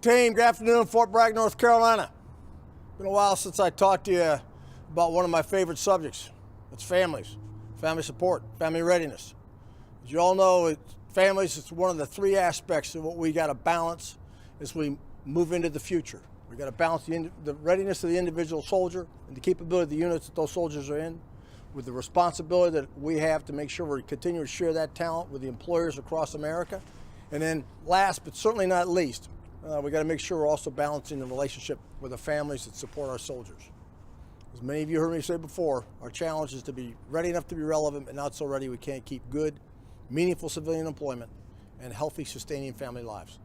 team, good afternoon, Fort Bragg, North Carolina. Been a while since I talked to you about one of my favorite subjects. It's families, family support, family readiness. As you all know, families, it's one of the three aspects of what we got to balance as we move into the future. We got to balance the readiness of the individual soldier and the capability of the units that those soldiers are in with the responsibility that we have to make sure we continue to share that talent with the employers across America. And then last, but certainly not least, we got to make sure we're also balancing the relationship with the families that support our soldiers. As many of you heard me say before, our challenge is to be ready enough to be relevant, but not so ready we can't keep good, meaningful civilian employment and healthy, sustaining family lives.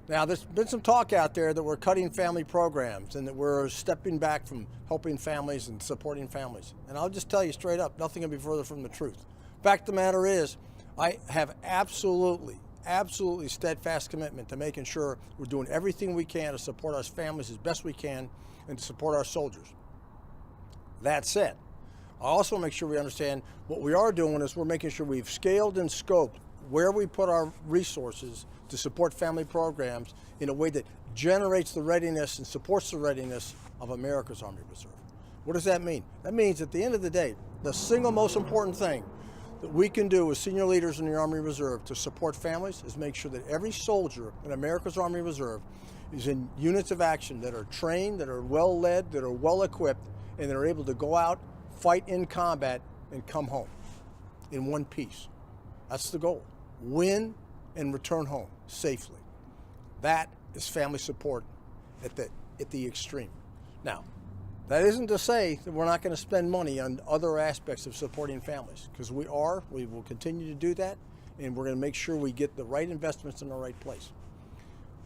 Now, there's been some talk out there that we're cutting family programs and that we're stepping back from helping families and supporting families. And I'll just tell you straight up, nothing can be further from the truth. Fact of the matter is, I have absolutely steadfast commitment to making sure we're doing everything we can to support our families as best we can and to support our soldiers. That said, I also make sure we understand what we are doing is we're making sure we've scaled and scoped where we put our resources to support family programs in a way that generates the readiness and supports the readiness of America's Army Reserve. What does that mean? That means at the end of the day, the single most important thing that we can do as senior leaders in the Army Reserve to support families is make sure that every soldier in America's Army Reserve is in units of action that are trained, that are well led, that are well equipped, and that are able to go out, fight in combat, and come home in one piece. That's the goal. Win and return home safely. That is family support at the extreme. Now, that isn't to say that we're not going to spend money on other aspects of supporting families, because we will continue to do that, and we're going to make sure we get the right investments in the right place.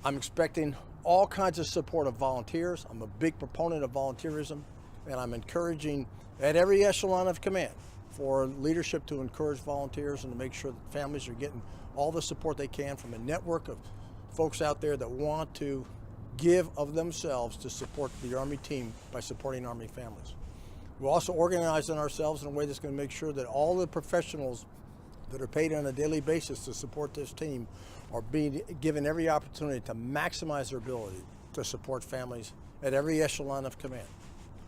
I'm expecting all kinds of support of volunteers. I'm a big proponent of volunteerism, and I'm encouraging at every echelon of command for leadership to encourage volunteers and to make sure that families are getting all the support they can from a network of folks out there that want to give of themselves to support the Army team by supporting Army families. We're also organizing ourselves in a way that's going to make sure that all the professionals that are paid on a daily basis to support this team are being given every opportunity to maximize their ability to support families at every echelon of command.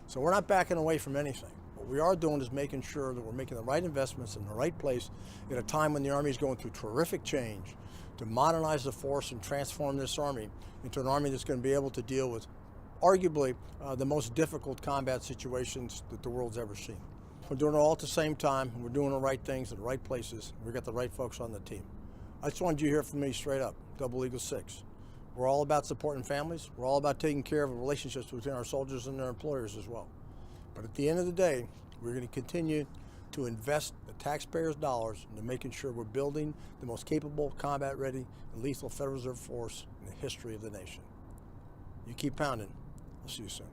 So we're not backing away from anything. What we are doing is making sure that we're making the right investments in the right place at a time when the Army is going through terrific change to modernize the force and transform this Army into an Army that's going to be able to deal with arguably the most difficult combat situations that the world's ever seen. We're doing it all at the same time, and we're doing the right things in the right places. We've got the right folks on the team. I just wanted you to hear from me straight up, Double Eagle 6. We're all about supporting families. We're all about taking care of the relationships between our soldiers and their employers as well. But at the end of the day, we're going to continue to invest the taxpayers' dollars into making sure we're building the most capable, combat-ready, and lethal Federal Reserve Force in the history of the nation. You keep pounding. I'll see you soon.